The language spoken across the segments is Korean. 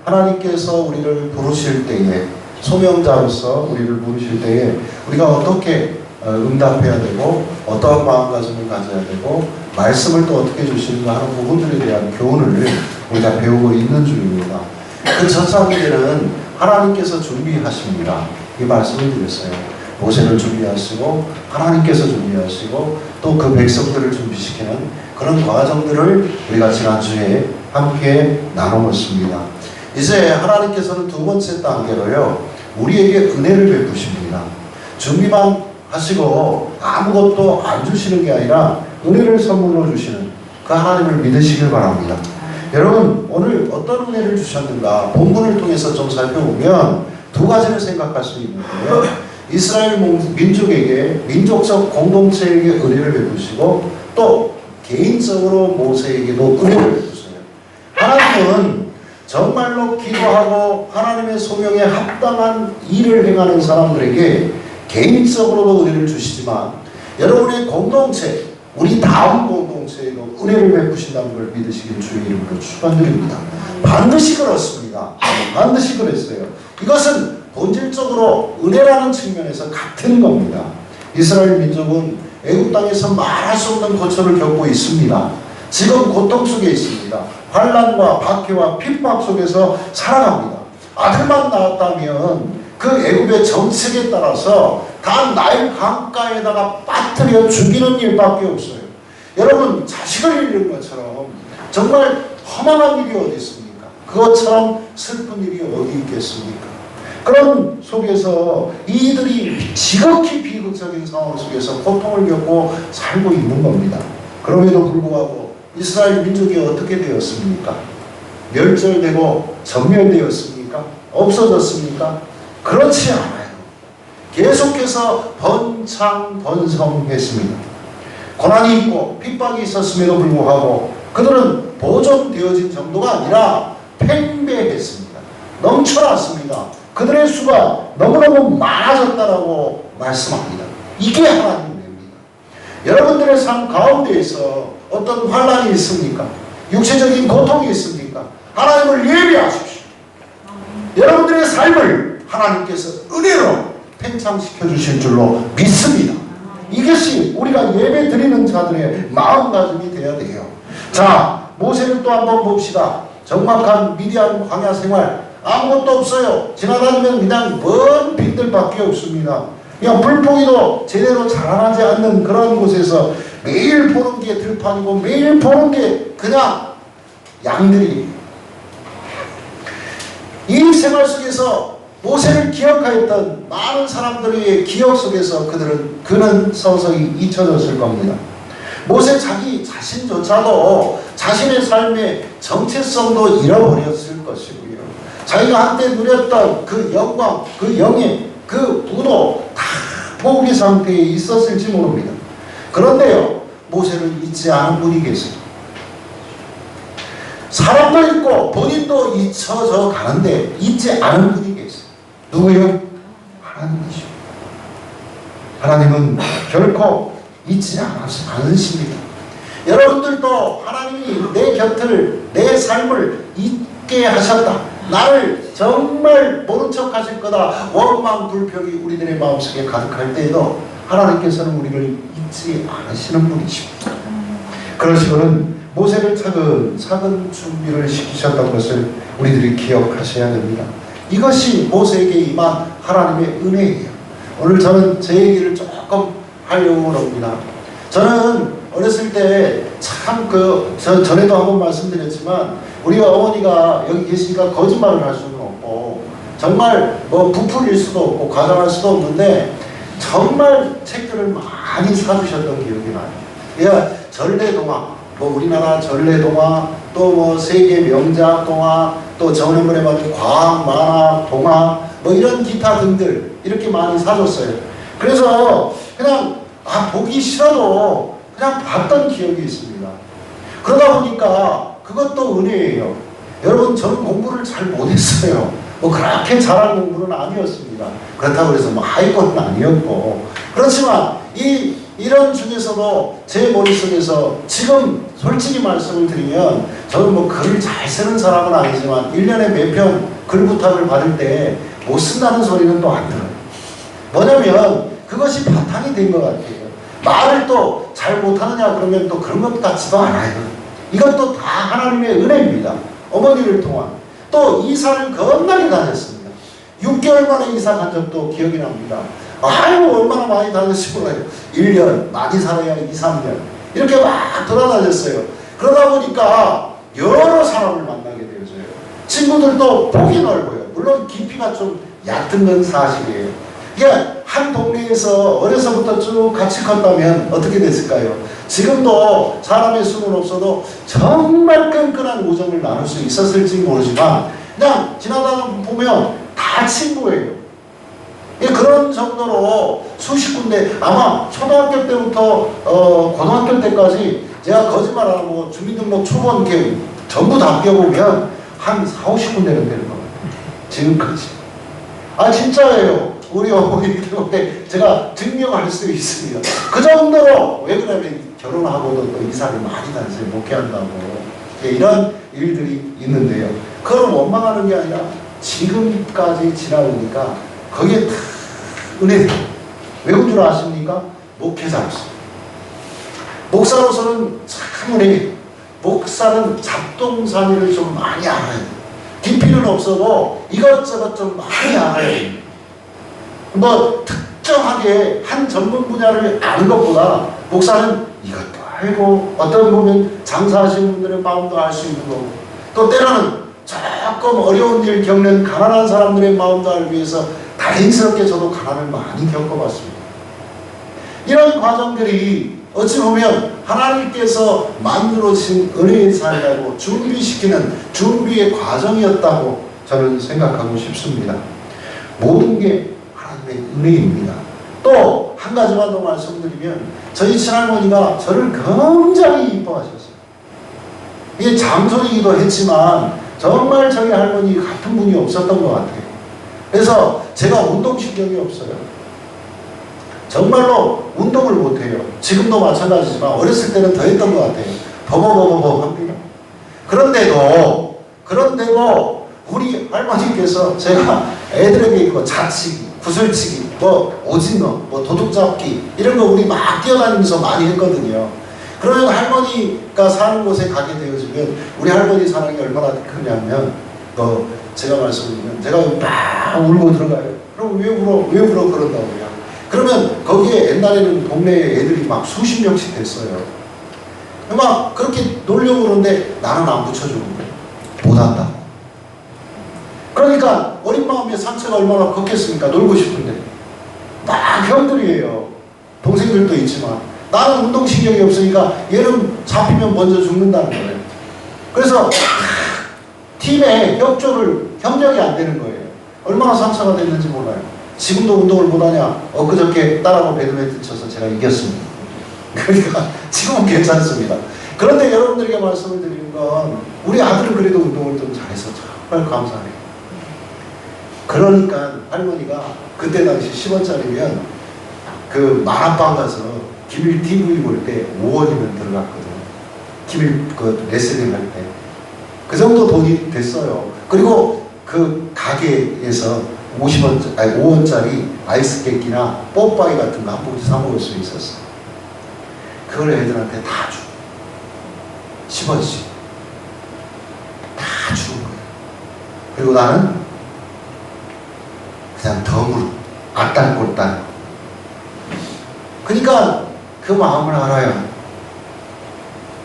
하나님께서 우리를 부르실 때에, 소명자로서 우리를 부르실 때에 우리가 어떻게 응답해야 되고 어떠한 마음가짐을 가져야 되고 말씀을 또 어떻게 주시는가 하는 부분들에 대한 교훈을 우리가 배우고 있는 중입니다. 그 첫 단계는 하나님께서 준비하십니다. 이 말씀을 드렸어요. 모세를 준비하시고 하나님께서 준비하시고 또 그 백성들을 준비시키는 그런 과정들을 우리가 지난주에 함께 나누었습니다. 이제 하나님께서는 두 번째 단계로요, 우리에게 은혜를 베푸십니다. 준비만 하시고 아무것도 안 주시는 게 아니라 은혜를 선물로 주시는 그 하나님을 믿으시길 바랍니다. 여러분, 오늘 어떤 은혜를 주셨는가 본문을 통해서 좀 살펴보면 두 가지를 생각할 수 있는데요. 이스라엘 민족에게, 민족적 공동체에게 은혜를 베푸시고 또 개인적으로 모세에게도 은혜를 베푸세요. 하나님은 정말로 기도하고 하나님의 소명에 합당한 일을 행하는 사람들에게 개인적으로도 은혜를 주시지만 여러분의 공동체, 우리 다음 공동체에도 은혜를 베푸신다는 걸 믿으시길 주의 이름으로 축원드립니다. 반드시 그렇습니다. 반드시 그랬어요. 이것은 본질적으로 은혜라는 측면에서 같은 겁니다. 이스라엘 민족은 애국 땅에서 말할 수 없는 고초를 겪고 있습니다. 지금 고통 속에 있습니다. 환난과 박해와 핍박 속에서 살아갑니다. 아들만 낳았다면 그 애굽의 정책에 따라서 다 나일 강가에다가 빠뜨려 죽이는 일밖에 없어요. 여러분, 자식을 잃는 것처럼 정말 허망한 일이 어디 있습니까? 그것처럼 슬픈 일이 어디 있겠습니까? 그런 속에서 이들이 지극히 비극적인 상황 속에서 고통을 겪고 살고 있는 겁니다. 그럼에도 불구하고 이스라엘 민족이 어떻게 되었습니까? 멸절되고 전멸되었습니까? 없어졌습니까? 그렇지 않아요. 계속해서 번창번성했습니다. 고난이 있고 핍박이 있었음에도 불구하고 그들은 보존되어진 정도가 아니라 팽배했습니다. 넘쳐났습니다. 그들의 수가 너무너무 많아졌다라고 말씀합니다. 이게 하나님의 은혜입니다. 여러분들의 삶 가운데에서 어떤 환난이 있습니까? 육체적인 고통이 있습니까? 하나님을 예배하십시오. 여러분들의 삶을 하나님께서 은혜로 팽창시켜 주실 줄로 믿습니다. 이것이 우리가 예배 드리는 자들의 마음가짐이 되어야 돼요. 자, 모세를 또 한번 봅시다. 적막한 미디안 광야 생활, 아무것도 없어요. 지나다니면 그냥 먼 빛들밖에 없습니다. 그냥 물고기도 제대로 자라나지 않는 그런 곳에서 매일 보는 게 들판이고 매일 보는 게 그냥 양들이. 이 생활 속에서 모세를 기억하였던 많은 사람들의 기억 속에서 그는 서서히 잊혀졌을 겁니다. 모세 자기 자신조차도 자신의 삶의 정체성도 잃어버렸을 것이고요. 자기가 한때 누렸던 그 영광, 그 영예, 그 부도 다 포기 상태에 있었을지 모릅니다. 그런데요, 모세를 잊지 않은 분이 계세요. 사람도 있고 본인도 잊혀져 가는데 잊지 않은 분이 계세요. 누구요? 하나님이시오. 하나님은 결코 잊지 않으십니다. 여러분들도 하나님이 내 곁을, 내 삶을 잊게 하셨다, 나를 정말 모른 척 하실 거다, 원망 불평이 우리들의 마음속에 가득할 때에도 하나님께서는 우리를 잊지 않으시는 분이십니다. 그러시고는 모세를 차근차근 준비를 시키셨던 것을 우리들이 기억하셔야 됩니다. 이것이 모세에게 임한 하나님의 은혜예요. 오늘 저는 제 얘기를 조금 하려고 합니다. 저는 어렸을 때 참 전에도 한번 말씀드렸지만 우리 어머니가 여기 계시니까 거짓말을 할 수는 없고 정말 부풀릴 수도 없고 과장할 수도 없는데 정말 책들을 많이 사주셨던 기억이 나요. 그러니까 전래동화, 우리나라 전래동화, 또 세계 명작 동화, 또 전해문에 맞은 과학 만화 동화, 이런 기타 등들 이렇게 많이 사줬어요. 그래서 그냥 보기 싫어도 그냥 봤던 기억이 있습니다. 그러다 보니까 그것도 은혜예요. 여러분, 저는 공부를 잘 못했어요. 그렇게 잘한 공부는 아니었습니다. 그렇다고 해서 하위권은 아니었고, 그렇지만 이런 중에서도 제 머릿속에서 지금 솔직히 말씀을 드리면 저는 뭐 글을 잘 쓰는 사람은 아니지만 1년에 몇 편 글 부탁을 받을 때 못 쓴다는 소리는 또 안 들어요. 뭐냐면 그것이 바탕이 된 것 같아요. 말을 또 잘 못하느냐 그러면 또 그런 것 같지도 않아요. 이것도 다 하나님의 은혜입니다. 어머니를 통한. 또 이사를 겁나게 다녔습니다. 6개월 만에 이사 간 적도 기억이 납니다. 아유 얼마나 많이 다녔을지 몰라요. 1년, 많이 살아야 2, 3년 이렇게 막 돌아다녔어요. 그러다 보니까 여러 사람을 만나게 되어져요. 친구들도 폭이 넓어요. 물론 깊이가 좀 얕은 건 사실이에요. 그러니까 한 동네에서 어려서부터 쭉 같이 컸다면 어떻게 됐을까요? 지금도 사람의 수는 없어도 정말 끈끈한 우정을 나눌 수 있었을지 모르지만 그냥 지나다가 보면 다 친구예요. 그런 정도로 수십 군데 아마 초등학교 때부터 고등학교 때까지 제가 거짓말 안 하고 주민등록 초본 이렇게 전부 다 껴보면 한 4, 50군데는 되는 것 같아요. 지금까지. 아 진짜예요. 우리 어머니 때문에 제가 증명할 수 있습니다. 그 정도로 왜 그러냐면 결혼하고도 또 이사를 많이 다녔어요. 목회한다고. 이런 일들이 있는데요. 그걸 원망하는 게 아니라 지금까지 지나오니까 거기에 다 은혜다. 왜 온 줄 아십니까? 목회자로서. 목사로서는 참 은혜예요. 목사는 잡동사니를 좀 많이 알아야 돼요. 깊이는 없어도 이것저것 좀 많이 알아야 돼요. 뭐 특정하게 한 전문 분야를 아는 것보다 목사는 이것도 알고 어떤 보면 장사하시는 분들의 마음도 알 수 있는 거고 또 때로는 조금 어려운 일 겪는 가난한 사람들의 마음도 알기 위해서 다행스럽게 저도 가난을 많이 겪어봤습니다. 이런 과정들이 어찌 보면 하나님께서 만들어주신 은혜의 삶이라고 준비시키는 준비의 과정이었다고 저는 생각하고 싶습니다. 모든 게 하나님의 은혜입니다. 또 한 가지만 더 말씀드리면 저희 친할머니가 저를 굉장히 이뻐하셨어요. 이게 장손이기도 했지만 정말 저희 할머니 같은 분이 없었던 것 같아요. 그래서 제가 운동신경이 없어요. 정말로 운동을 못해요. 지금도 마찬가지지만 어렸을 때는 더 했던 것 같아요. 버버버버버 합니다. 그런데도 우리 할머니께서 제가 애들에게 이거 자치기, 구슬치기, 뭐 오징어, 뭐 도둑잡기 이런 거 우리 막 뛰어다니면서 많이 했거든요. 그러면 할머니가 사는 곳에 가게 되어지면 우리 할머니 사랑이 얼마나 크냐면 제가 말씀드리면 제가 막 울고 들어가요. 그럼 왜 울어 그런다고요. 그러면 거기에 옛날에는 동네에 애들이 막 수십 명씩 됐어요. 막 그렇게 놀려고 그러는데 나는 안 붙여주는 거예요. 못한다고. 그러니까 어린 마음에 상처가 얼마나 컸겠습니까? 놀고 싶은데. 막 형들이에요. 동생들도 있지만 나는 운동신경이 없으니까 얘는 잡히면 먼저 죽는다는 거예요. 그래서 팀의 협력이 안 되는 거예요. 얼마나 상처가 됐는지 몰라요. 지금도 운동을 못하냐? 엊그저께 딸하고 배드민턴 쳐서 제가 이겼습니다. 그러니까 지금은 괜찮습니다. 그런데 여러분들에게 말씀을 드리는 건 우리 아들은 그래도 운동을 좀 잘해서 정말 감사해요. 그러니까 할머니가 그때 당시 10원짜리면 그 만화방 가서 기밀 TV 볼 때 5원이면 들어갔거든요. 기밀 그 레슬링 할 때. 그 정도 돈이 됐어요. 그리고 그 가게에서 5원짜리 아이스 깨끼나 뽀빠이 같은 거 한 봉지 사 먹을 수 있었어. 그걸 애들한테 다 줘. 10원씩. 다 주는 거예요. 그리고 나는 그냥 덤으로 악단꼴단. 그러니까 그 마음을 알아요.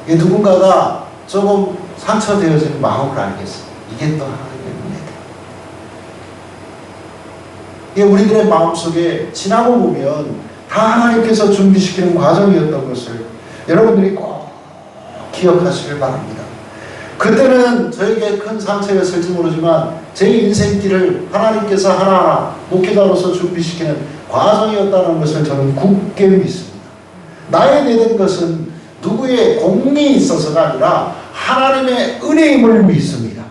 누군가가 조금 상처되어지는 마음을 알겠어. 이게 또 하나님의 은혜다. 우리들의 마음속에 지나고 보면 다 하나님께서 준비시키는 과정이었던 것을 여러분들이 꼭 기억하시길 바랍니다. 그때는 저에게 큰 상처였을지 모르지만 제 인생길을 하나님께서 하나하나 목회자로서 준비시키는 과정이었다는 것을 저는 굳게 믿습니다. 나에 대한 것은 누구의 공이 있어서가 아니라 하나님의 은혜임을 믿습니다.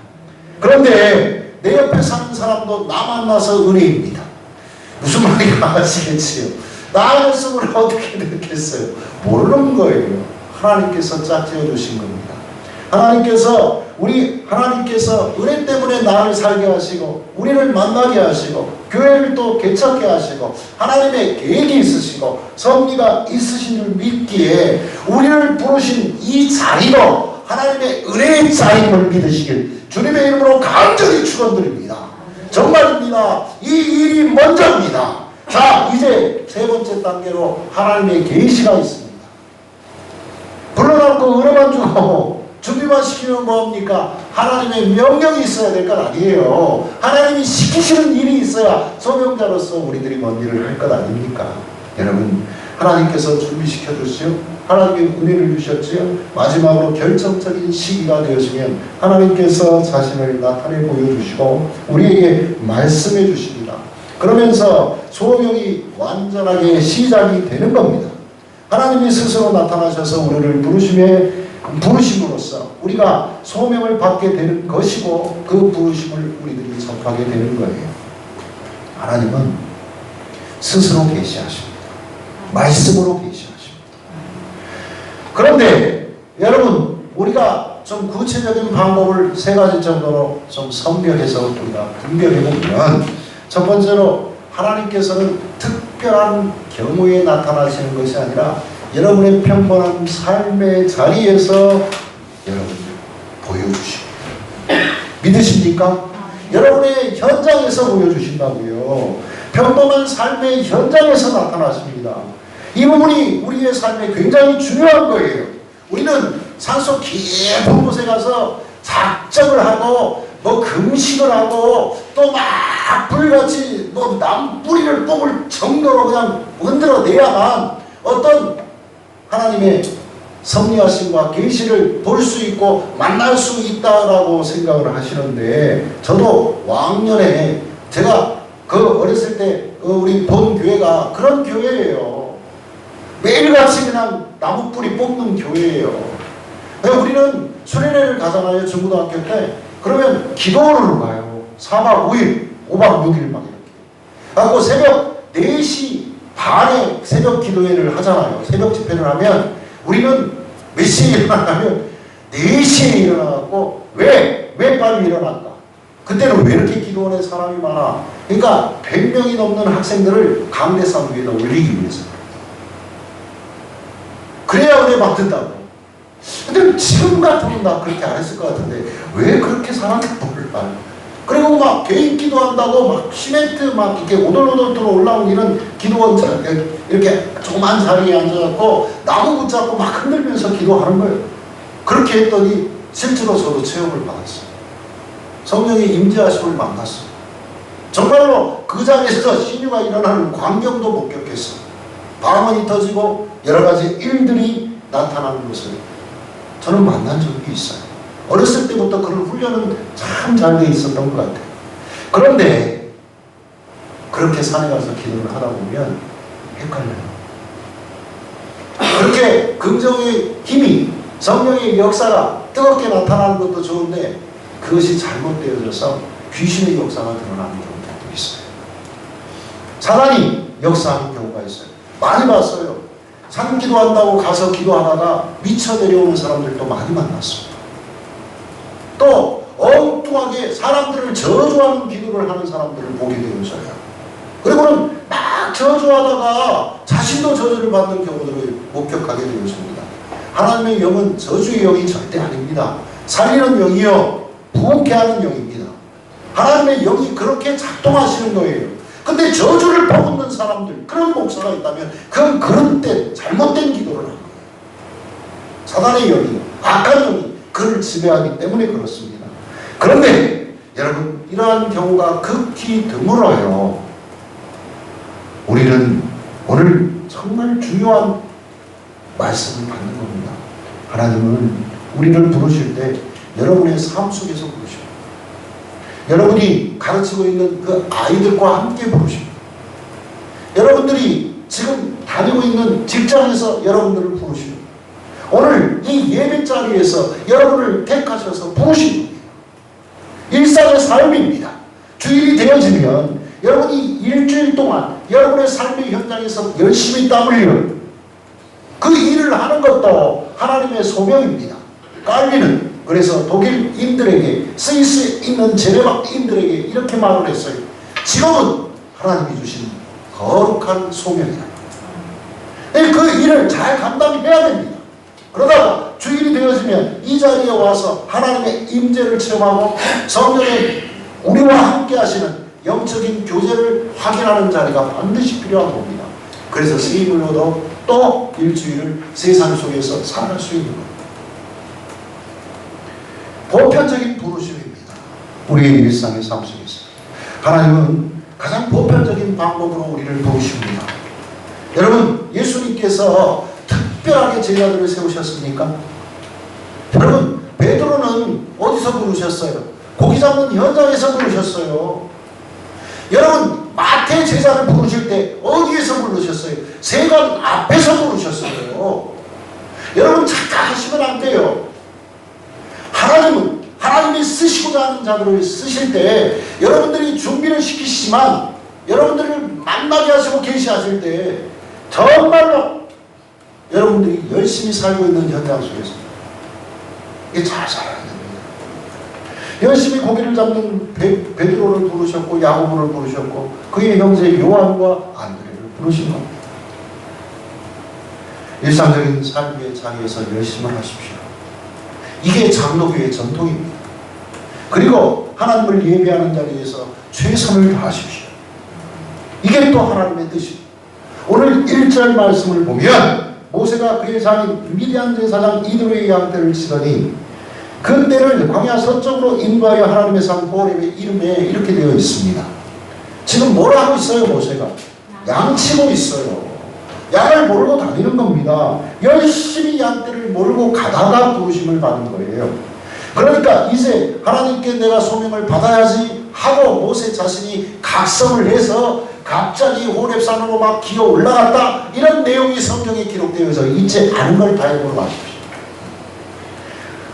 그런데 내 옆에 사는 사람도 나 만나서 은혜입니다. 무슨 말인지 아시겠지요? 나의 모습을 어떻게 느꼈어요? 모르는 거예요. 하나님께서 짝지어 주신 겁니다. 하나님께서 은혜 때문에 나를 살게 하시고 우리를 만나게 하시고 교회를 또 개척게 하시고 하나님의 계획이 있으시고 섭리가 있으신 줄 믿기에 우리를 부르신 이 자리도 하나님의 은혜의 자리임을 믿으시길 주님의 이름으로 간절히 축원드립니다. 정말입니다. 이 일이 먼저입니다. 자, 이제 세 번째 단계로 하나님의 계시가 있습니다. 불러놓고 은혜만 주고 준비만 시키면 뭐합니까? 하나님의 명령이 있어야 될 것 아니에요. 하나님이 시키시는 일이 있어야 소명자로서 우리들이 뭔 일을 할 것 아닙니까? 여러분, 하나님께서 준비시켜 주시오. 하나님의 은혜를 주셨지요. 마지막으로 결정적인 시기가 되어지면 하나님께서 자신을 나타내 보여주시고 우리에게 말씀해 주십니다. 그러면서 소명이 완전하게 시작이 되는 겁니다. 하나님이 스스로 나타나셔서 우리를 부르심으로써 우리가 소명을 받게 되는 것이고 그 부르심을 우리들이 접하게 되는 거예요. 하나님은 스스로 계시하십니다. 말씀으로 계시하십니다. 그런데 여러분, 우리가 좀 구체적인 방법을 세 가지 정도로 좀 선별해서 우리가 분별해보면, 첫 번째로 하나님께서는 특별한 경우에 나타나시는 것이 아니라 여러분의 평범한 삶의 자리에서 여러분을 보여주십니다. 믿으십니까? 여러분의 현장에서 보여주신다고요. 평범한 삶의 현장에서 나타나십니다. 이 부분이 우리의 삶에 굉장히 중요한 거예요. 우리는 산속 깊은 곳에 가서 작정을 하고 금식을 하고 또 막 불같이 남뿌리를 뽑을 정도로 그냥 흔들어내야만 어떤 하나님의 섭리하심과 계시를 볼 수 있고 만날 수 있다라고 생각을 하시는데, 저도 왕년에 제가 어렸을 때 우리 본 교회가 그런 교회예요. 매일같이 그냥 나무뿌리 뽑는 교회예요. 우리는 수련회를 가잖아요. 중고등학교 때. 그러면 기도를 가요. 4박 5일, 5박 6일 막 이렇게. 그리고 새벽 4시 반에 새벽 기도회를 하잖아요. 새벽 집회를 하면 우리는 몇 시에 일어나냐면 4시에 일어나갖고 왜 빨리 일어났다. 그때는 왜 이렇게 기도원에 사람이 많아? 그러니까 100명이 넘는 학생들을 강대상 위에다 올리기 위해서. 그래야 은혜 받는다고. 근데 지금 같으면 나 그렇게 안 했을 것 같은데 왜 그렇게 사람이 몰라? 그리고 막 개인 기도한다고 막 시멘트 막 이렇게 오돌오돌 들어 올라온 이런 기도원 이렇게 조그만 자리에 앉아갖고 나무 붙잡고 막 흔들면서 기도하는 거예요. 그렇게 했더니 실제로 저도 체험을 받았어요. 성령의 임재하심을 만났어요. 정말로 그 자리에서 신유가 일어나는 광경도 목격했어요. 방언이 터지고 여러 가지 일들이 나타나는 것을 저는 만난 적이 있어요. 어렸을 때부터 그런 훈련은 참 잘 돼 있었던 것 같아요. 그런데 그렇게 산에 가서 기도를 하다 보면 헷갈려요. 그렇게 긍정의 힘이, 성령의 역사가 뜨겁게 나타나는 것도 좋은데 그것이 잘못되어져서 귀신의 역사가 드러나는 경우도 있어요. 사단이 역사하는 경우가 있어요. 많이 봤어요. 산 기도한다고 가서 기도하다가 미쳐 내려오는 사람들도 많이 만났습니다. 또 엉뚱하게 사람들을 저주하는 기도를 하는 사람들을 보게 되어져요. 그리고는 막 저주하다가 자신도 저주를 받는 경우들을 목격하게 되어집니다. 하나님의 영은 저주의 영이 절대 아닙니다. 살리는 영이요, 부흥케 하는 영입니다. 하나님의 영이 그렇게 작동하시는 거예요. 근데 저주를 퍼붓는 사람들, 그런 목사가 있다면 그건 그런 때 잘못된 기도를 하는 거예요. 사단의 영이, 악한 영이 그를 지배하기 때문에 그렇습니다. 그런데 여러분, 이러한 경우가 극히 드물어요. 우리는 오늘 정말 중요한 말씀을 받는 겁니다. 하나님은 우리를 부르실 때 여러분의 삶 속에서 부르십니다. 여러분이 가르치고 있는 그 아이들과 함께 부르십니다. 여러분들이 지금 다니고 있는 직장에서 여러분들을 부르십니다. 오늘 이 예배 자리에서 여러분을 택하셔서 부르십니다. 일상의 삶입니다. 주일이 되어지면 여러분이 일주일 동안 여러분의 삶의 현장에서 열심히 땀 흘려 그 일을 하는 것도 하나님의 소명입니다. 깔비는 그래서 독일인들에게, 스위스에 있는 제네박인들에게 이렇게 말을 했어요. 직업은 하나님이 주신 거룩한 소명이다. 그 일을 잘 감당해야 됩니다. 그러다가 주일이 되어지면 이 자리에 와서 하나님의 임재를 체험하고 성령의 우리와 함께 하시는 영적인 교제를 확인하는 자리가 반드시 필요한 겁니다. 그래서 세임을 얻어 또 일주일을 세상 속에서 살아갈 수 있는 겁니다. 보편적인 부르심입니다. 우리의 일상의 삶 속에서 하나님은 가장 보편적인 방법으로 우리를 부르십니다. 여러분, 예수님께서 특별하게 제자들을 세우셨습니까? 여러분, 베드로는 어디서 부르셨어요? 고기 잡는 현장에서 부르셨어요. 여러분, 마태 제자를 부르실 때 어디에서 부르셨어요? 세관 앞에서 부르셨어요. 여러분, 착각하시면 안 돼요. 하나님이 쓰시고자 하는 자들을 쓰실 때 여러분들이 준비를 시키시지만 여러분들을 만나게 하시고 계시하실 때 정말로 여러분들이 열심히 살고 있는 현장 속에서 이게 잘 살아야 됩니다. 열심히 고기를 잡는 베드로를 부르셨고 야고보를 부르셨고 그의 형제 요한과 안드레를 부르신 겁니다. 일상적인 삶의 자리에서 열심히 하십시오. 이게 장로교의 전통입니다. 그리고 하나님을 예배하는 자리에서 최선을 다하십시오. 이게 또 하나님의 뜻입니다. 오늘 1절 말씀을 보면 모세가 그의 장인 미디안 제사장 이드로의 양떼를 치더니 그 떼를 광야 서쪽으로 인도하여 하나님의 산 호렙의 이름에 이렇게 되어 있습니다. 지금 뭘 하고 있어요? 모세가 양 치고 있어요. 양을 몰고 다니는 겁니다. 열심히 양떼를 몰고 가다가 부르심을 받은 거예요. 그러니까 이제 하나님께 내가 소명을 받아야지 하고 모세 자신이 각성을 해서 갑자기 호렙산으로 막 기어 올라갔다, 이런 내용이 성경에 기록되어서 있지 않은 걸 다해보러 가십시오.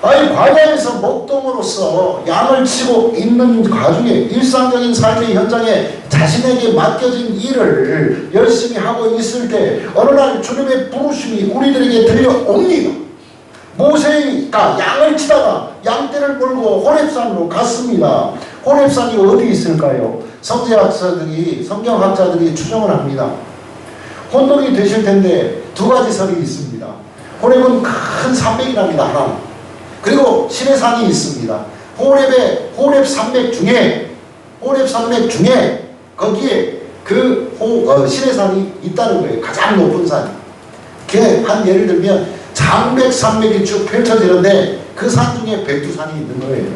아니, 광야에서 목동으로서 양을 치고 있는 가중에 일상적인 삶의 현장에 자신에게 맡겨진 일을 열심히 하고 있을 때 어느 날 주님의 부르심이 우리들에게 들려옵니다. 모세가 양을 치다가 양떼를 몰고 호렙산으로 갔습니다. 호렙산이 어디 있을까요? 성경학자들이 추정을 합니다. 혼돈이 되실 텐데 두 가지 설이 있습니다. 호렙은 큰 산맥이랍니다. 하나. 그리고 시내산이 있습니다. 호렙 산맥 중에 거기에 시내산이 있다는 거예요. 가장 높은 산. 한 예를 들면 장백산맥이 쭉 펼쳐지는데 그 산 중에 백두산이 있는 거예요.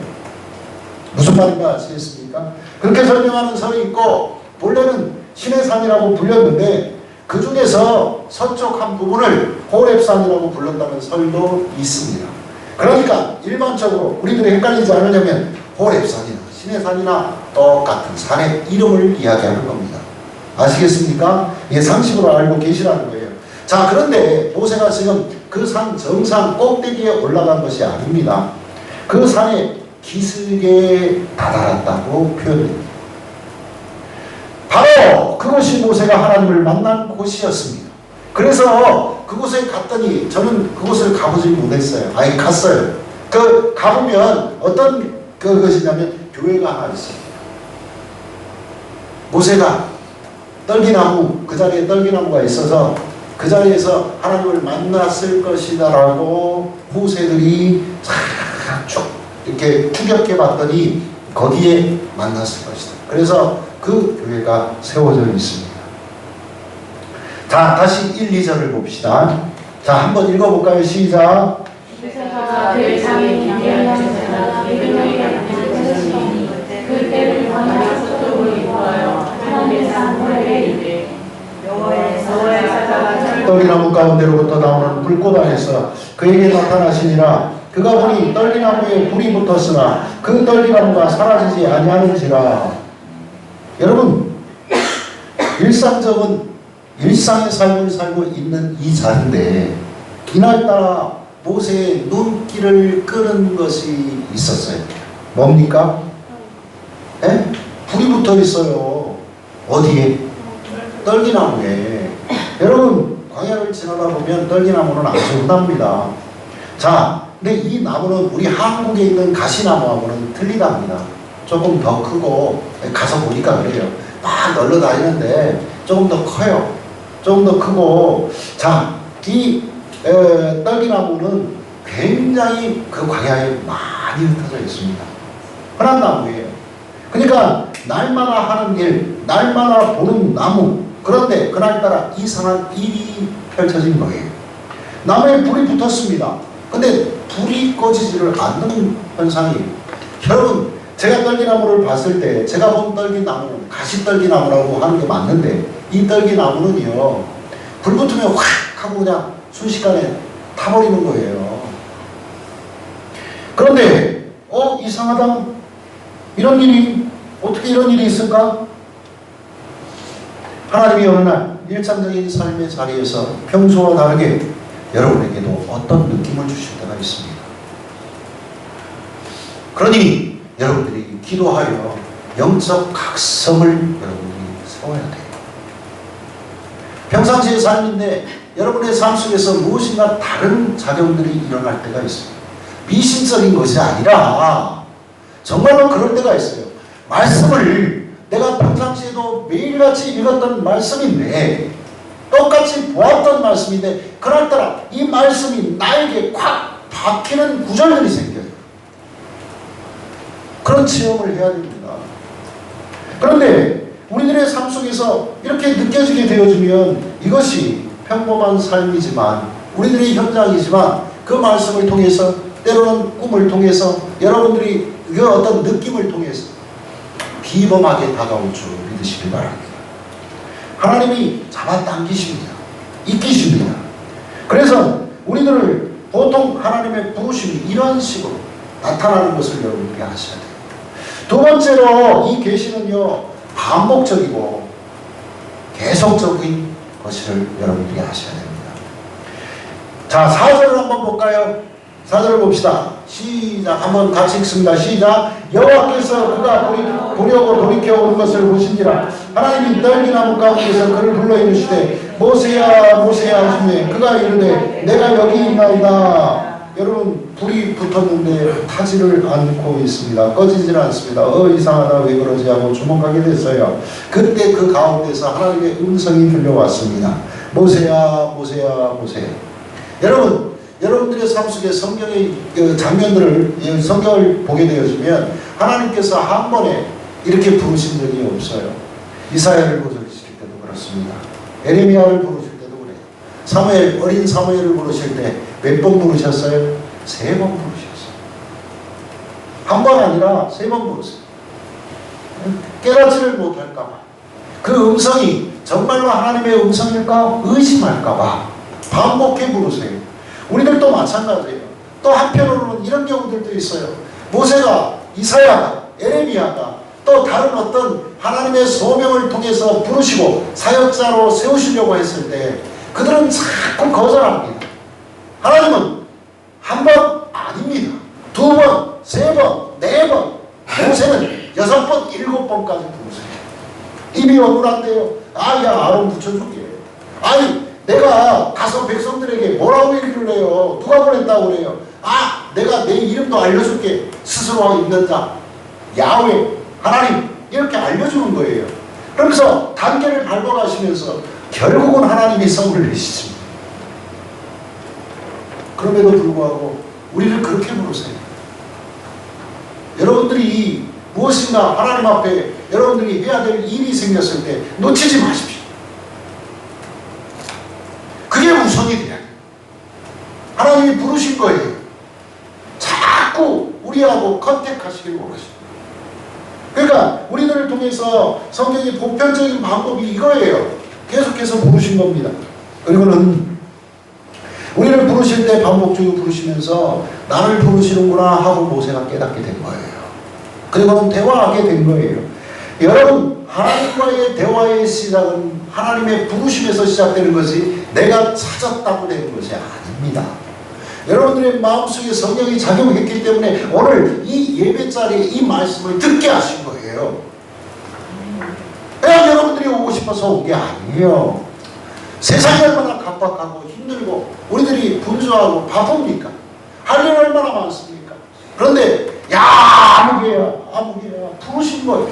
무슨 말인가 아시겠습니까? 그렇게 설명하는 설이 있고 본래는 시내산이라고 불렸는데 그 중에서 서쪽 한 부분을 호렙산이라고 불렀다는 설도 있습니다. 그러니까 일반적으로 우리들이 헷갈리지 않으려면 호렙산이나 시내산이나 똑같은 산의 이름을 이야기하는 겁니다. 아시겠습니까? 이게 상식으로 알고 계시라는 거예요. 자, 그런데 모세가 지금 그 산 정상 꼭대기에 올라간 것이 아닙니다. 그 산에 기슭에 다다랐다고 표현됩니다. 바로 그것이 모세가 하나님을 만난 곳이었습니다. 그래서 그곳에 갔더니 저는 그곳을 가보지 못했어요. 아니, 갔어요. 가보면 어떤 그것이냐면 교회가 하나 있습니다. 모세가 떨기나무, 그 자리에 떨기나무가 있어서 그 자리에서 하나님을 만났을 것이다라고 후세들이 쭉 이렇게 추격해 봤더니 거기에 만났을 것이다. 그래서 그 교회가 세워져 있습니다. 자, 다시 1, 2절을 봅시다. 자, 한번 읽어볼까요? 시작. 그때를 광야 서쪽으로 인도하여 하나님의 산 호렙에 이르되 여호와의 사자가 떨기나무 가운데로부터 나오는 불꽃 안에서 그에게 나타나시니라. 그가 보니 떨기나무에 불이 붙었으나 그 떨기나무가 사라지지 아니하는지라. 여러분, 일상의 삶을 살고 있는 이 자리인데 이날따라 모세의 눈길을 끄는 것이 있었어요. 뭡니까? 에? 불이 붙어 있어요. 어디에? 떨기나무에. 여러분, 광야를 지나다 보면 떨기나무는 아주 흔합니다. 자, 근데 이 나무는 우리 한국에 있는 가시나무하고는 틀리답니다. 조금 더 크고, 가서 보니까 그래요. 막 널려 다니는데 조금 더 커요. 조금 더 크고, 자, 이 떨기나무는 굉장히 그 광야에 많이 흩어져 있습니다. 흔한 나무예요. 그러니까 날마다 하는 일, 날마다 보는 나무. 그런데 그날따라 이상한 일이 펼쳐진 거예요. 나무에 불이 붙었습니다. 근데 불이 꺼지지를 않는 현상이, 여러분, 제가 떨기나무를 봤을 때 제가 본 떨기나무, 가시떨기나무라고 하는 게 맞는데, 이 떨기나무는요, 불 붙으면 확 하고 그냥 순식간에 타버리는 거예요. 그런데 이상하다. 어떻게 이런 일이 있을까? 하나님이 어느 날 일상적인 삶의 자리에서 평소와 다르게 여러분에게도 어떤 느낌을 주실 때가 있습니다. 그러니 여러분들이 기도하여 영적 각성을 여러분들이 세워야 돼요. 평상시의 삶인데 여러분의 삶 속에서 무엇인가 다른 작용들이 일어날 때가 있습니다. 미신적인 것이 아니라 정말로 그럴 때가 있어요. 말씀을 내가 평상시에도 매일같이 읽었던 말씀인데, 똑같이 보았던 말씀인데, 그날따라 이 말씀이 나에게 콱 박히는 구절들이 생겨요. 그런 체험을 해야 됩니다. 그런데 우리들의 삶 속에서 이렇게 느껴지게 되어지면 이것이 평범한 삶이지만, 우리들의 현장이지만, 그 말씀을 통해서, 때로는 꿈을 통해서, 여러분들이 그 어떤 느낌을 통해서 비범하게 다가올 줄 믿으시기 바랍니다. 하나님이 잡아당기십니다. 이끼십니다. 그래서 우리들을 보통 하나님의 부르심이 이런 식으로 나타나는 것을 여러분들이 아셔야 돼요. 두 번째로 이 계시는요, 반복적이고 계속적인 것을 여러분들이 아셔야 됩니다. 자, 4절을 한번 볼까요? 4절을 봅시다. 시작. 한번 같이 읽습니다. 시작. 여호와께서 그가 보려고 돌이켜 오는 것을 보신지라. 하나님이 떨기나무 가운데서 그를 불러 이르시되 모세야 모세야 하시매 그가 이르되 내가 여기 있나이다. 여러분, 불이 붙었는데 타지를 않고 있습니다. 꺼지질 않습니다. 이상하다, 왜 그러지 하고 주목하게 됐어요. 그때 그 가운데서 하나님의 음성이 들려왔습니다. 모세야 모세야 모세야. 여러분들의 삶 속에 성경의 그 장면들을, 성경을 보게 되어지면 하나님께서 한 번에 이렇게 부르신 적이 없어요. 이사야를 부르실 때도 그렇습니다. 에레미야를 부르실 때도 그래요. 어린 사무엘을 부르실 때 몇 번 부르셨어요? 3번 부르셨어요. 한 번 아니라 3번 부르세요. 깨닫지를 못할까봐, 그 음성이 정말로 하나님의 음성일까 의심할까봐 반복해 부르세요. 우리들도 마찬가지예요. 또 한편으로는 이런 경우들도 있어요. 모세가, 이사야가, 에레미야가 또 다른 어떤 하나님의 소명을 통해서 부르시고 사역자로 세우시려고 했을 때 그들은 자꾸 거절합니다. 하나님은 한 번 아닙니다. 2번, 3번, 4번, 모세는 6번, 7번까지 부르세요. 입이 억울한데요. 야, 아론 붙여줄게. 아니, 내가 가서 백성들에게 뭐라고 얘기를 해요? 누가 보냈다고 그래요? 내가 내 이름도 알려줄게. 스스로 있는 자, 야훼, 하나님, 이렇게 알려주는 거예요. 그러면서 단계를 밟아가시면서 결국은 하나님이 성을 내시십니다. 그럼에도 불구하고 우리를 그렇게 부르세요. 여러분들이 무엇인가 하나님 앞에 여러분들이 해야 될 일이 생겼을 때 놓치지 마십시오. 그게 우선이 돼야 돼요. 하나님이 부르신 거예요. 자꾸 우리하고 컨택하시길 원하십니다. 그러니까 우리들을 통해서 성경의 보편적인 방법이 이거예요. 계속해서 부르신 겁니다. 그리고는 우리를 부르실 때 반복적으로 부르시면서 나를 부르시는구나 하고 모세가 깨닫게 된 거예요. 그리고는 대화하게 된 거예요. 여러분, 하나님과의 대화의 시작은 하나님의 부르심에서 시작되는 것이 내가 찾았다고 되는 것이 아닙니다. 여러분들의 마음속에 성령이 작용했기 때문에 오늘 이 예배 자리에 이 말씀을 듣게 하신 거예요. 그냥 여러분들이 오고 싶어서 온 게 아니에요. 세상이 얼마나 각박하고 힘들고 우리들이 분주하고 바쁩니까? 할 일 얼마나 많습니까? 그런데 야 아무개야 부르신 거예요.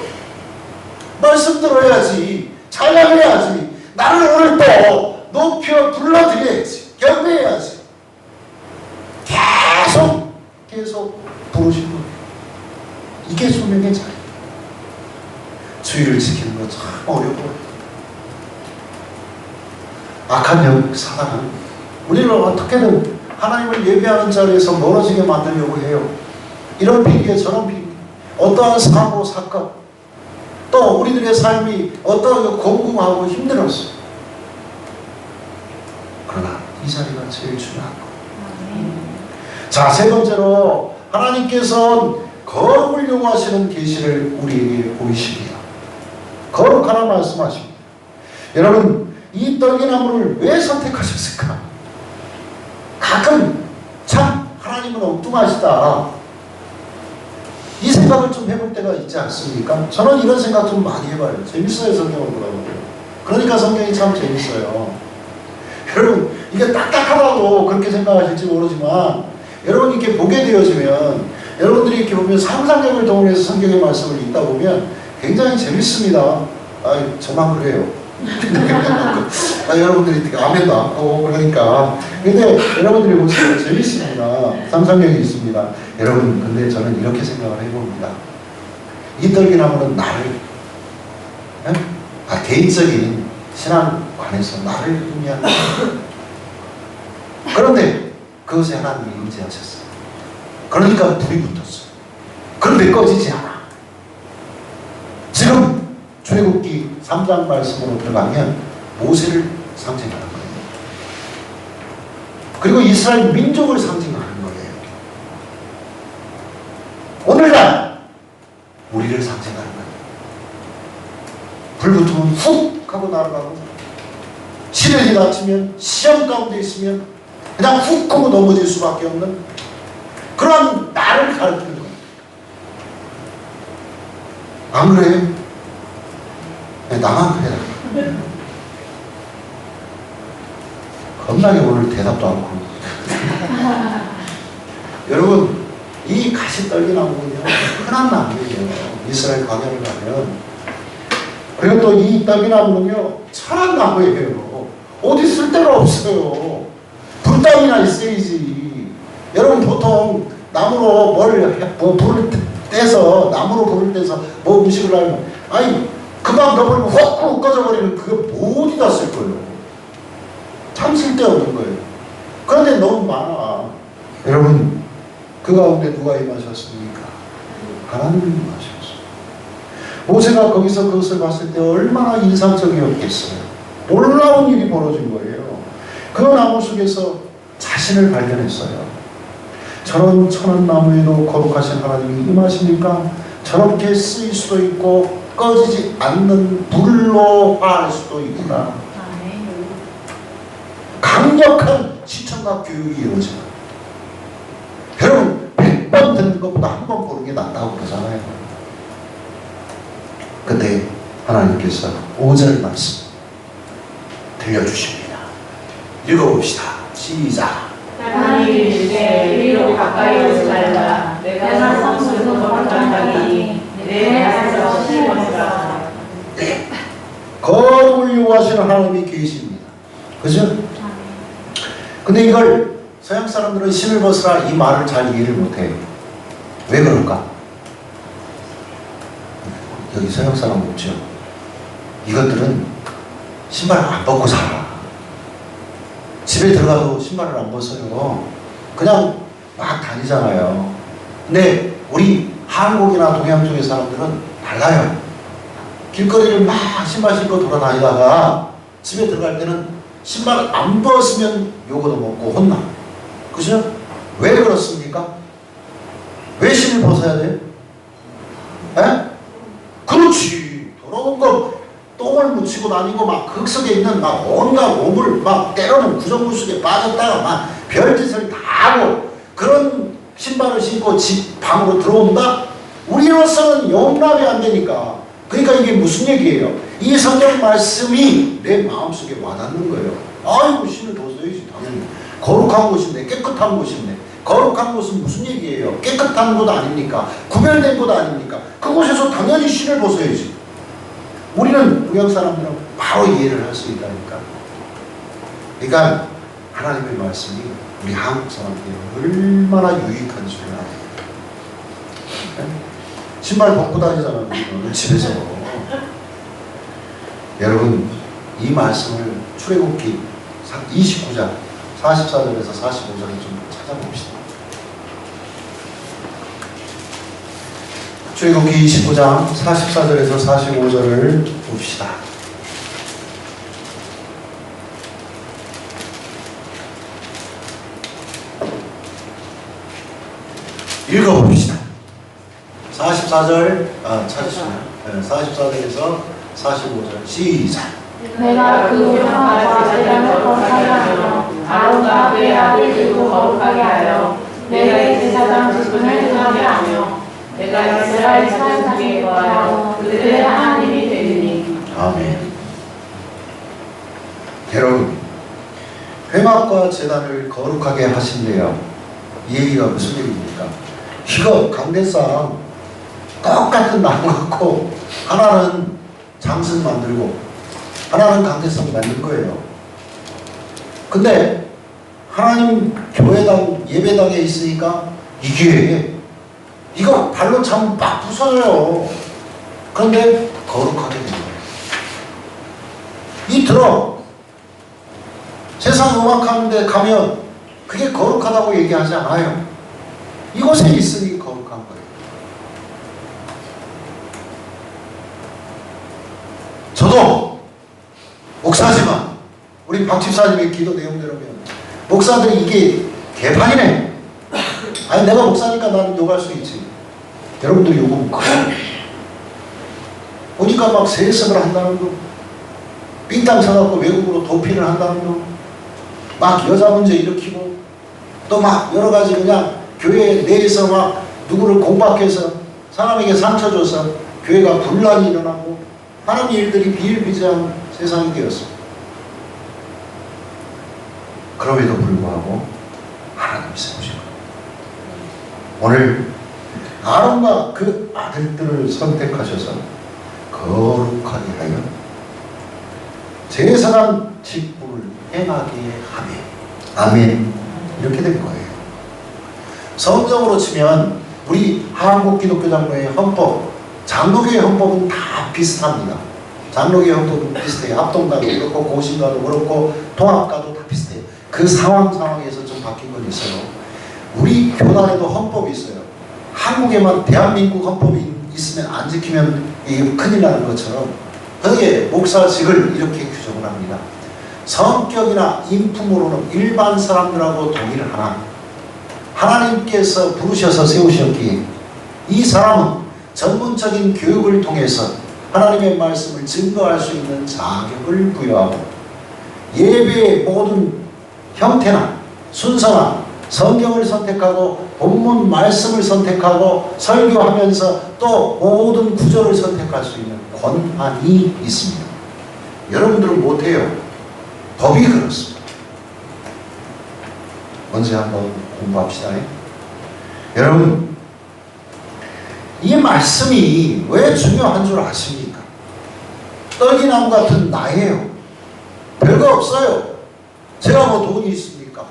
말씀 들어야지, 찬양해야지, 나를 오늘 또 높여 불러드려야지, 경배해야지. 계속 부르신 거예요. 이게 소명의 자리. 주의를 지키는 거 참 어려워요. 악한 사단은 우리를 어떻게든 하나님을 예배하는 자리에서 멀어지게 만들려고 해요. 이런 핑계 저런 핑계, 어떠한 사고 사건, 또 우리들의 삶이 어떠하게 공공하고 힘들었어요. 그러나 이 자리가 제일 중요한 거예요. 자, 세 번째로 하나님께서는 거룩을 요구하시는 계시를 우리에게 보이십니다. 거룩하라 말씀하십니다. 여러분, 이 떨기나무를 왜 선택하셨을까? 가끔 참 하나님은 엉뚱하시다, 이 생각을 좀 해볼 때가 있지 않습니까? 저는 이런 생각 좀 많이 해봐요. 재밌어요, 성경을 보라고. 그러니까 성경이 참 재밌어요. 여러분, 이게 딱딱하다고 그렇게 생각하실지 모르지만, 여러분 이렇게 보게 되어지면, 여러분들이 이렇게 보면 상상력을 동원해서 성경의 말씀을 읽다 보면 굉장히 재밌습니다. 저만 그래요. 여러분들이 아멘도 안 하고 그러니까. 근데 여러분들이 보시면 재밌습니다. 상상력이 있습니다. 여러분, 근데 저는 이렇게 생각을 해봅니다. 이 떨기나무는 나를, 개인적인 신앙관에서 나를 의미하는 그런데 그것에 하나님이 임재하셨어요. 그러니까 불이 붙었어요. 그런데 꺼지지 않아. 지금 출애굽기 3장 말씀으로 들어가면 모세를 상징하는 거예요. 그리고 이스라엘 민족을 상징하는 거예요. 오늘날 우리를 상징하는 거예요. 불 붙으면 훅 하고 날아가고, 시련이 닥치면, 시험 가운데 있으면 그냥 훅 하고 넘어질 수밖에 없는 그런 나를 가르치는 거예요. 안 그래요? 나만 그래. 겁나게 오늘 대답도 않고. 여러분, 이 가시떨기나무는요, 흔한 나무예요. 이스라엘 광야를 가면. 그리고 또 이 떨기나무는요, 천한 나무예요. 어디 쓸 데가 없어요. 불덩이나 있어야지. 여러분, 보통 나무로 불을 떼서, 나무로 불을 떼서 뭐 음식을 하면, 금방 넣어버리면 훅 꺼져버리면 그게 어디다 쓸 거예요? 참 쓸데없는 거예요. 그런데 너무 많아. 여러분, 그 가운데 누가 임하셨습니까? 하나님이 임하셨어요. 모세가 거기서 그것을 봤을 때 얼마나 인상적이었겠어요. 놀라운 일이 벌어진 거예요. 그 나무 속에서 자신을 발견했어요. 저런 천한 나무에도 거룩하신 하나님이 임하십니까? 저렇게 쓰일 수도 있고 꺼지지 않는 불로 화할 수도 있구나. 강력한 시청각 교육이 이루어져요. 여러분, 100번 듣는 것보다 한 번 보는 게 낫다고 그러잖아요. 근데 하나님께서 5절 말씀 들려주십니다. 읽어봅시다. 시작. 하나님 이르시되 이리로 가까이 오지 말라. 내가 성소에서 거룩한 자니 내 안에서 실버리라. 거룩을 요구하시는 하나님이 계십니다. 그죠? 근데 이걸 서양 사람들은 신을 벗으라 이 말을 잘 이해를 못해요. 왜 그럴까? 여기 서양 사람 없죠? 이것들은 신발을 안 벗고 살아. 집에 들어가도 신발을 안 벗어요. 그냥 막 다니잖아요. 근데 우리 한국이나 동양 쪽의 사람들은 달라요. 길거리를 막 신발 신고 돌아다니다가 집에 들어갈 때는 신발을 안 벗으면 욕도 먹고 혼나. 그죠? 왜 그렇습니까? 왜 신을 벗어야 돼요? 에? 그렇지. 더러운 거 똥을 묻히고 다니고 막 흙속에 있는 막 온갖 오물 막 때로는 구정물 속에 빠졌다가 막 별짓을 다 하고 그런 신발을 신고 집 방으로 들어온다? 우리로서는 용납이 안 되니까. 그러니까 이게 무슨 얘기예요? 이 성경 말씀이 내 마음속에 와닿는 거예요. 아이고, 신을 벗어야지 당연히. 거룩한 곳인데, 깨끗한 곳인데, 거룩한 곳은 무슨 얘기예요? 깨끗한 곳 아닙니까? 구별된 곳 아닙니까? 그곳에서 당연히 신을 벗어야지. 우리는 동양 사람들은 바로 이해를 할 수 있다니까. 그러니까 하나님의 말씀이 우리 한국 사람들이 얼마나 유익한 줄 알아요. 신발 벗고 다니잖아요. 우리는 집에서. 여러분, 이 말씀을 출애굽기 29장 44절에서 45절을 좀 찾아봅시다. 출애굽기 29장 44절에서 45절을 봅시다. 읽어봅시다. 44절 찾으시나요? 네, 44절에서 45절 시작. 내가 그 회막과 제단을 거룩하게 하며 아론과 그의 아들들도 거룩하게 하여 내가 이 제사장 직분을 행하게 하며 내가 이스라엘 사람에게 거하여 그들의 하나님이 되리니. 아멘. 여러분, 회막과 제단을 거룩하게 하신대요. 이 얘기가 무슨 얘기입니까? 이거 강대상 똑같은 나무 갖고 하나는 장승 만들고 하나는 강대상 만든 거예요. 근데 하나님 교회당 예배당에 있으니까 이거 발로 차면 막 부서져요. 그런데 거룩하게 된 거예요. 이 들어 세상 음악하는데 가면 그게 거룩하다고 얘기하지 않아요. 이곳에 있으니 거룩한 거예요. 저도 목사지만 우리 박 집사님의 기도 내용대로면 목사들이 이게 개판이네. 아니 내가 목사니까 나는 욕할 수 있지. 여러분들 욕은 그래. 보니까 막 세습을 한다는 거, 삥땅 사갖고 외국으로 도피를 한다는 거, 막 여자 문제 일으키고 또 막 여러 가지 그냥 교회 내에서 막 누구를 공박해서 사람에게 상처 줘서 교회가 분란이 일어나고 하는 일들이 비일비재한 세상이 되었습니다. 그럼에도 불구하고 하나님이 세우신 거예요. 오늘 아론과 그 아들들을 선택하셔서 거룩하게 하여 제사장 직분을 행하게 하며 아멘. 이렇게 된 거예요. 성경으로 치면 우리 한국 기독교 장로의 헌법, 장로교의 헌법은 다 비슷합니다. 장로교의 헌법은 비슷해요. 합동가도 그렇고 고신가도 그렇고 통합가도 다 비슷해요. 그 상황에서 좀 바뀐 건 있어요. 우리 교단에도 헌법이 있어요. 한국에만 대한민국 헌법이 있으면 안 지키면 이게 큰일 나는 것처럼 거기에 목사직을 이렇게 규정을 합니다. 성격이나 인품으로는 일반 사람들하고 동의를 하나 하나님께서 부르셔서 세우셨기에 이 사람은 전문적인 교육을 통해서 하나님의 말씀을 증거할 수 있는 자격을 부여하고 예배의 모든 형태나 순서나 성경을 선택하고 본문 말씀을 선택하고 설교하면서 또 모든 구절을 선택할 수 있는 권한이 있습니다. 여러분들은 못해요. 법이 그렇습니다. 언제 한번 공부합시다. 여러분, 이 말씀이 왜 중요한 줄 아십니까? 떨기나무 같은 나예요. 별거 없어요. 제가 뭐 돈이 있습니까?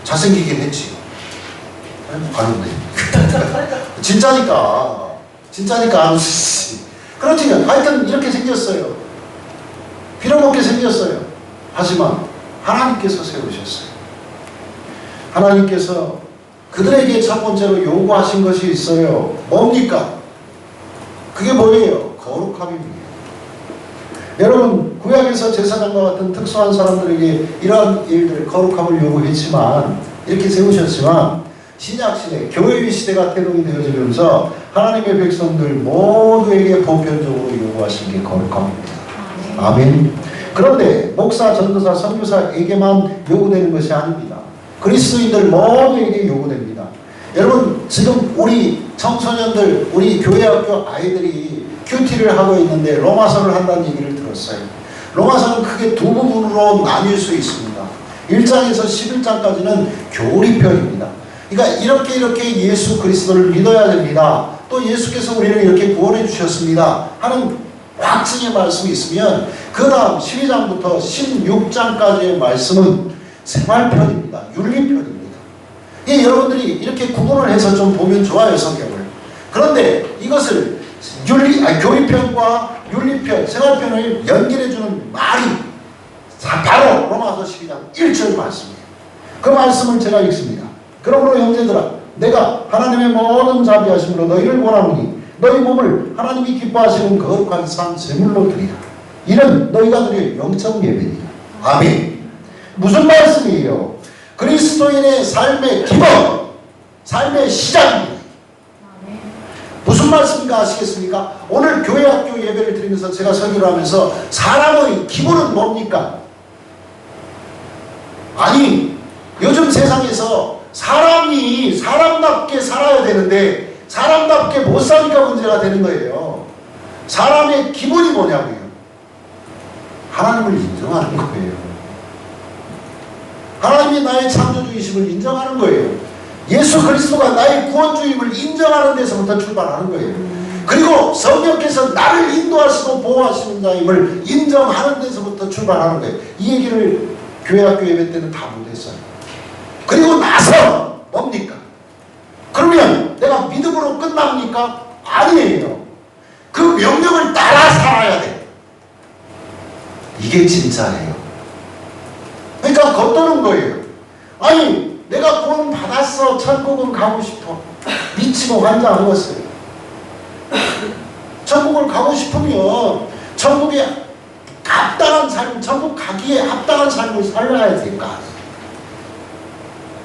잘생기긴 했지. 아닌데. 진짜니까 안 웃으시지. 그렇지만 하여튼 이렇게 생겼어요. 빌어먹게 생겼어요. 하지만 하나님께서 세우셨어요. 하나님께서 그들에게 첫 번째로 요구하신 것이 있어요. 뭡니까? 그게 뭐예요? 거룩함입니다. 여러분, 구약에서 제사장과 같은 특수한 사람들에게 이러한 일들, 거룩함을 요구했지만, 이렇게 세우셨지만, 신약시대, 교회의 시대가 태동이 되어지면서 하나님의 백성들 모두에게 보편적으로 요구하신 게 거룩함입니다. 아멘. 그런데 목사, 전도사, 선교사에게만 요구되는 것이 아닙니다. 그리스도인들 모두에게 요구됩니다. 여러분, 지금 우리 청소년들, 우리 교회학교 아이들이 큐티를 하고 있는데 로마서를 한다는 얘기를 들었어요. 로마서는 크게 두 부분으로 나뉠 수 있습니다. 1장에서 11장까지는 교리편입니다. 그러니까 이렇게 예수 그리스도를 믿어야 됩니다. 또 예수께서 우리를 이렇게 구원해 주셨습니다 하는 확증의 말씀이 있으면 그 다음 12장부터 16장까지의 말씀은 생활편입니다. 윤리편입니다. 예, 여러분들이 이렇게 구분을 해서 좀 보면 좋아요, 성경을. 그런데 이것을 교리편과 윤리편, 생활편을 연결해주는 말이 바로 로마서 12장 1절 말씀이에요. 그 말씀을 제가 읽습니다. 그러므로 형제들아, 내가 하나님의 모든 자비하심으로 너희를 원하노니 너희 몸을 하나님이 기뻐하시는 거룩한 산 제물로 드리라. 이는 너희가 드릴 영적 예배니라. 아멘. 무슨 말씀이에요? 그리스도인의 삶의 기본, 삶의 시작입니다. 무슨 말씀인가 아시겠습니까? 오늘 교회학교 예배를 드리면서 제가 설교를 하면서 사람의 기본은 뭡니까? 아니, 요즘 세상에서 사람이 사람답게 살아야 되는데 사람답게 못 사니까 문제가 되는 거예요. 사람의 기본이 뭐냐고요? 하나님을 인정하는 거예요. 하나님이 나의 창조주이심을 인정하는 거예요. 예수 그리스도가 나의 구원주임을 인정하는 데서부터 출발하는 거예요. 그리고 성령께서 나를 인도하시고 보호하시는 자임을 인정하는 데서부터 출발하는 거예요. 이 얘기를 교회학교 예배 때는 다 못했어요. 그리고 나서 뭡니까? 그러면 내가 믿음으로 끝납니까? 아니에요. 그 명령을 따라 살아야 돼. 이게 진짜예요. 그러니까 겉도는 거예요. 아니, 내가 구원 받았어. 천국은 가고 싶어. 미치고 환장하겠어요. 천국을 가고 싶으면 천국에 합당한 삶, 천국 가기에 합당한 삶을 살아야 될까?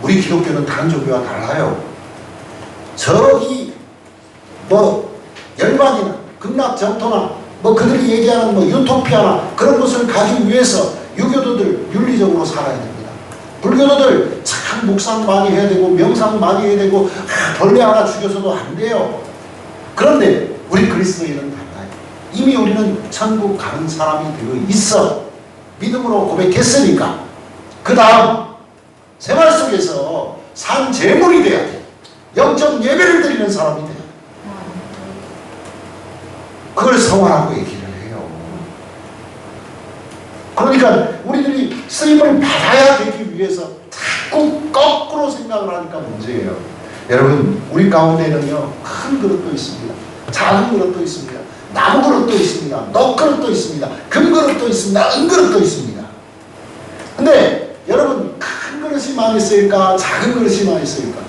우리 기독교는 다른 종교와 달라요. 저기 열반이나 극락정토나 그들이 얘기하는 유토피아나 그런 것을 가기 위해서 유교도들 윤리적으로 살아야 됩니다. 불교도들 참 묵상 많이 해야 되고 명상 많이 해야 되고 벌레 하나 죽여서도 안 돼요. 그런데 우리 그리스도인은 달라요. 이미 우리는 천국 가는 사람이 되어 있어. 믿음으로 고백했으니까 그 다음 생활 속에서 산 제물이 돼야 돼. 영적 예배를 드리는 사람이 돼요. 그걸 성화라고 얘기를 해요. 그러니까 우리들이 쓰임을 받아야 되기 위해서 자꾸 거꾸로 생각을 하니까 문제예요. 여러분, 우리 가운데는요, 큰 그릇도 있습니다. 작은 그릇도 있습니다. 나무 그릇도 있습니다. 녹 그릇도 있습니다. 금 그릇도 있습니다. 은 그릇도 있습니다. 근데 여러분, 큰 그릇이 많이 쓰일까? 작은 그릇이 많이 쓰일까?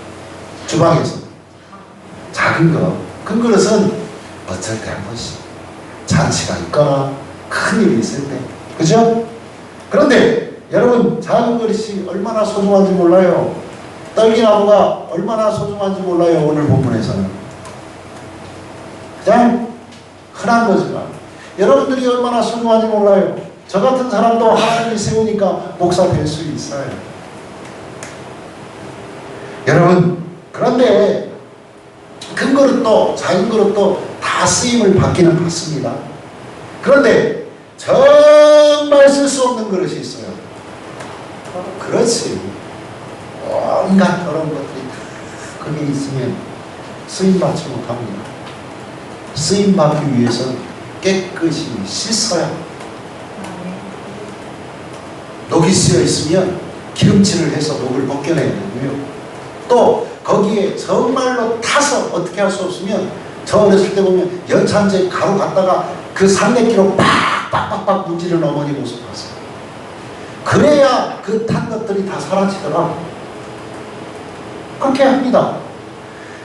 주방에서 작은 거, 큰 그릇은 어쩔 때 한 번씩 잔치가 있거나 큰 일이 있을 때, 그죠? 그런데 여러분, 작은 그릇이 얼마나 소중한지 몰라요. 떨기나무가 얼마나 소중한지 몰라요. 오늘 본문에서는 그냥 흔한 거지만 여러분들이 얼마나 소중한지 몰라요. 저 같은 사람도 하나님이 세우니까 목사 될 수 있어요. 여러분, 그런데 큰 그릇도 작은 그릇도 다 쓰임을 받기는 받습니다. 그런데 정말 쓸 수 없는 그릇이 있어요. 그렇지. 온갖 그런 것들이 거기 있으면 쓰임받지 못합니다. 쓰임받기 위해서는 깨끗이 씻어야 합니다. 녹이 쓰여 있으면 기름칠을 해서 녹을 벗겨내야 되고요. 또 거기에 정말로 타서 어떻게 할 수 없으면 저 어렸을 때 보면 연탄재 가루 갖다가 그 산내기로 빡빡빡빡 문지르는 어머니 모습 봤어요. 그래야 그 탄 것들이 다 사라지더라. 그렇게 합니다.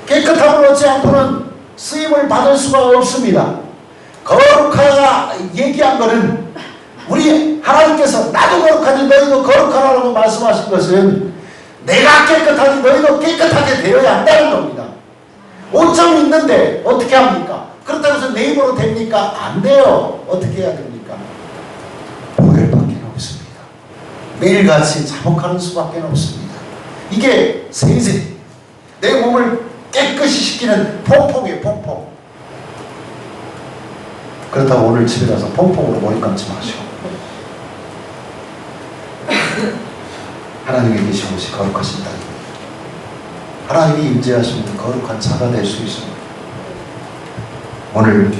깨끗함을 얻지 않고는 쓰임을 받을 수가 없습니다. 거룩하다 얘기한 것은 우리 하나님께서 나도 거룩하니 너희도 거룩하라고 말씀하신 것은 내가 깨끗하니 너희도 깨끗하게 되어야 한다는 겁니다. 5점 있는데 어떻게 합니까? 그렇다고 해서 내 힘으로 됩니까? 안 돼요. 어떻게 해야 됩니까? 보혈밖에 없습니다. 매일같이 자복하는 수밖에 없습니다. 이게 세세 내 몸을 깨끗이 시키는 퐁퐁이에요. 퐁퐁. 그렇다고 오늘 집에 가서 퐁퐁으로 머리 감지 마시고 하나님의 계신 곳이 거룩하신 땅입니다. 하나님이 임재하시는 거룩한 자가 될 수 있습니다. 오늘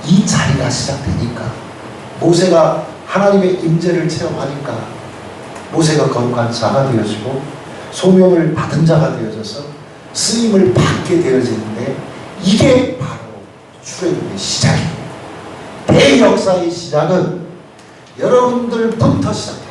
이 자리가 시작되니까 모세가 하나님의 임재를 체험하니까 모세가 거룩한 자가 되어지고 소명을 받은 자가 되어져서 쓰임을 받게 되어지는데 이게 바로 출애굽의 시작입니다. 대역사의 시작은 여러분들부터 시작됩니다.